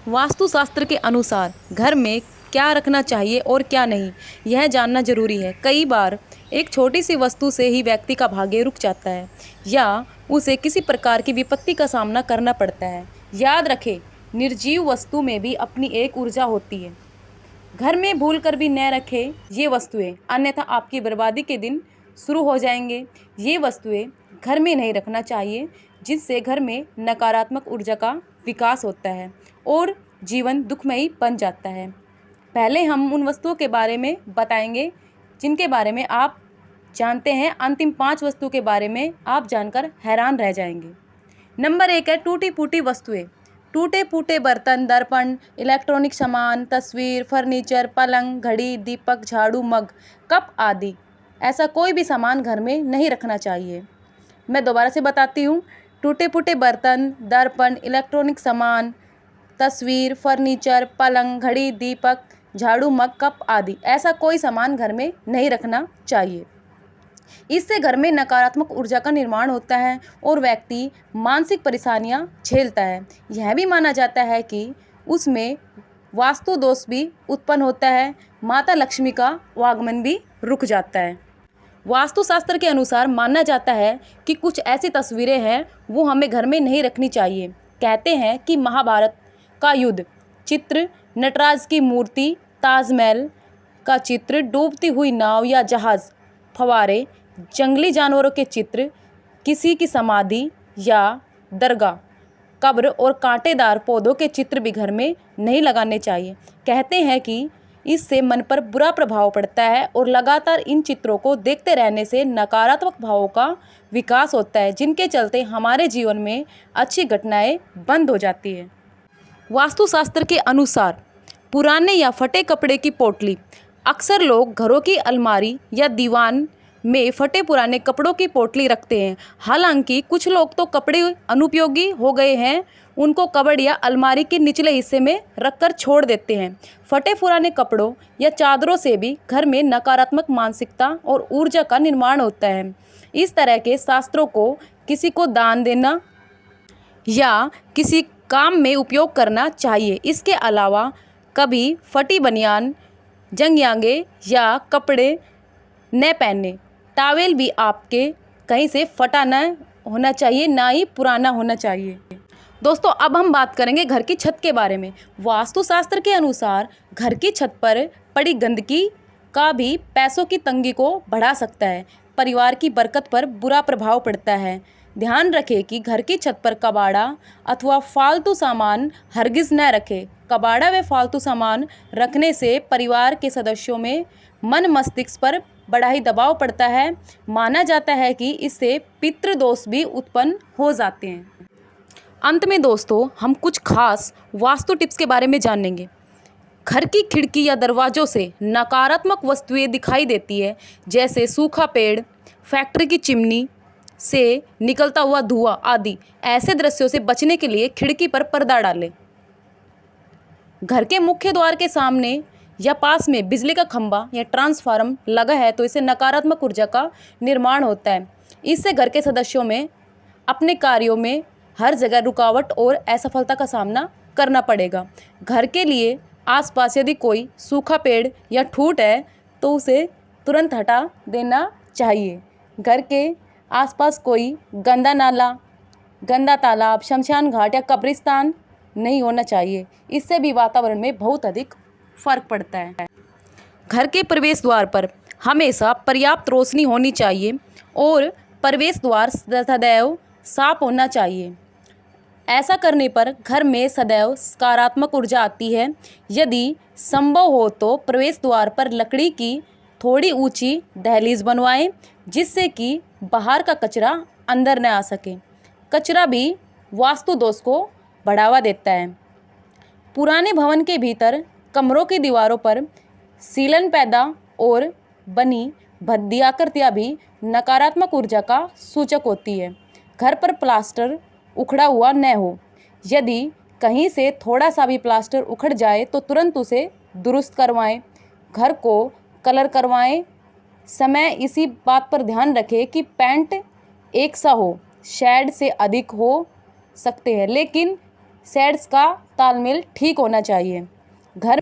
वास्तुशास्त्र के अनुसार घर में क्या रखना चाहिए और क्या नहीं, यह जानना जरूरी है। कई बार एक छोटी सी वस्तु से ही व्यक्ति का भाग्य रुक जाता है या उसे किसी प्रकार की विपत्ति का सामना करना पड़ता है। याद रखें, निर्जीव वस्तु में भी अपनी एक ऊर्जा होती है। घर में भूल कर भी न रखें ये वस्तुएं, अन्यथा आपकी बर्बादी के दिन शुरू हो जाएंगे। ये वस्तुएं घर में नहीं रखना चाहिए, जिससे घर में नकारात्मक ऊर्जा का विकास होता है और जीवन दुखमयी बन जाता है। पहले हम उन वस्तुओं के बारे में बताएंगे जिनके बारे में आप जानते हैं। अंतिम 5 वस्तु के बारे में आप जानकर हैरान रह जाएंगे। नंबर 1 है टूटी फूटी वस्तुएं। टूटे फूटे बर्तन, दर्पण, इलेक्ट्रॉनिक सामान, तस्वीर, फर्नीचर, पलंग, घड़ी, दीपक, झाड़ू, मग, कप आदि। ऐसा कोई भी सामान घर में नहीं रखना चाहिए। मैं दोबारा से बताती हूँ। टूटे फूटे बर्तन, दर्पण, इलेक्ट्रॉनिक सामान, तस्वीर, फर्नीचर, पलंग, घड़ी, दीपक, झाड़ू, मग, कप आदि। ऐसा कोई सामान घर में नहीं रखना चाहिए। इससे घर में नकारात्मक ऊर्जा का निर्माण होता है और व्यक्ति मानसिक परेशानियां झेलता है। यह भी माना जाता है कि उसमें वास्तु दोष भी उत्पन्न होता है। माता लक्ष्मी का आगमन भी रुक जाता है। वास्तुशास्त्र के अनुसार माना जाता है कि कुछ ऐसी तस्वीरें हैं वो हमें घर में नहीं रखनी चाहिए। कहते हैं कि महाभारत का युद्ध चित्र, नटराज की मूर्ति, ताजमहल का चित्र, डूबती हुई नाव या जहाज, फव्वारे, जंगली जानवरों के चित्र, किसी की समाधि या दरगाह, कब्र और कांटेदार पौधों के चित्र भी घर में नहीं लगाने चाहिए। कहते हैं कि इससे मन पर बुरा प्रभाव पड़ता है और लगातार इन चित्रों को देखते रहने से नकारात्मक भावों का विकास होता है, जिनके चलते हमारे जीवन में अच्छी घटनाएं बंद हो जाती है। वास्तुशास्त्र के अनुसार पुराने या फटे कपड़े की पोटली। अक्सर लोग घरों की अलमारी या दीवान में फटे पुराने कपड़ों की पोटली रखते हैं। हालांकि कुछ लोग तो कपड़े अनुपयोगी हो गए हैं, उनको कबर्ड या अलमारी के निचले हिस्से में रखकर छोड़ देते हैं। फटे पुराने कपड़ों या चादरों से भी घर में नकारात्मक मानसिकता और ऊर्जा का निर्माण होता है। इस तरह के शास्त्रों को किसी को दान देना या किसी काम में उपयोग करना चाहिए। इसके अलावा कभी फटी बनियान, जंघियागे या कपड़े न पहने। टॉवेल भी आपके कहीं से फटा न होना चाहिए, ना ही पुराना होना चाहिए। दोस्तों, अब हम बात करेंगे घर की छत के बारे में। वास्तुशास्त्र के अनुसार घर की छत पर पड़ी गंदगी का भी पैसों की तंगी को बढ़ा सकता है, परिवार की बरकत पर बुरा प्रभाव पड़ता है। ध्यान रखें कि घर की छत पर कबाड़ा अथवा फालतू सामान हरगिज न रखें। कबाड़ा व फालतू सामान रखने से परिवार के सदस्यों में मन मस्तिष्क पर बड़ा ही दबाव पड़ता है। माना जाता है कि इससे पितृदोष भी उत्पन्न हो जाते हैं। अंत में दोस्तों, हम कुछ खास वास्तु टिप्स के बारे में जानेंगे। घर की खिड़की या दरवाजों से नकारात्मक वस्तुएं दिखाई देती है, जैसे सूखा पेड़, फैक्ट्री की चिमनी से निकलता हुआ धुआं आदि। ऐसे दृश्यों से बचने के लिए खिड़की पर पर्दा डालें। घर के मुख्य द्वार के सामने या पास में बिजली का खंभा या ट्रांसफार्मर लगा है तो इससे नकारात्मक ऊर्जा का निर्माण होता है। इससे घर के सदस्यों में अपने कार्यों में हर जगह रुकावट और असफलता का सामना करना पड़ेगा। घर के लिए आसपास यदि कोई सूखा पेड़ या ठूंठ है तो उसे तुरंत हटा देना चाहिए। घर के आसपास कोई गंदा नाला, गंदा तालाब, शमशान घाट या कब्रिस्तान नहीं होना चाहिए। इससे भी वातावरण में बहुत अधिक फर्क पड़ता है। घर के प्रवेश द्वार पर हमेशा पर्याप्त रोशनी होनी चाहिए और प्रवेश द्वार सदैव साफ होना चाहिए। ऐसा करने पर घर में सदैव सकारात्मक ऊर्जा आती है। यदि संभव हो तो प्रवेश द्वार पर लकड़ी की थोड़ी ऊंची दहलीज बनवाएं, जिससे कि बाहर का कचरा अंदर न आ सके। कचरा भी वास्तु दोष को बढ़ावा देता है। पुराने भवन के भीतर कमरों की दीवारों पर सीलन पैदा और बनी भद्दी आकृतियाँ भी नकारात्मक ऊर्जा का सूचक होती है। घर पर प्लास्टर उखड़ा हुआ न हो। यदि कहीं से थोड़ा सा भी प्लास्टर उखड़ जाए तो तुरंत उसे दुरुस्त करवाएं। घर को कलर करवाएं समय इसी बात पर ध्यान रखें कि पेंट एक सा हो। शेड से अधिक हो सकते हैं, लेकिन शेड्स का तालमेल ठीक होना चाहिए। घर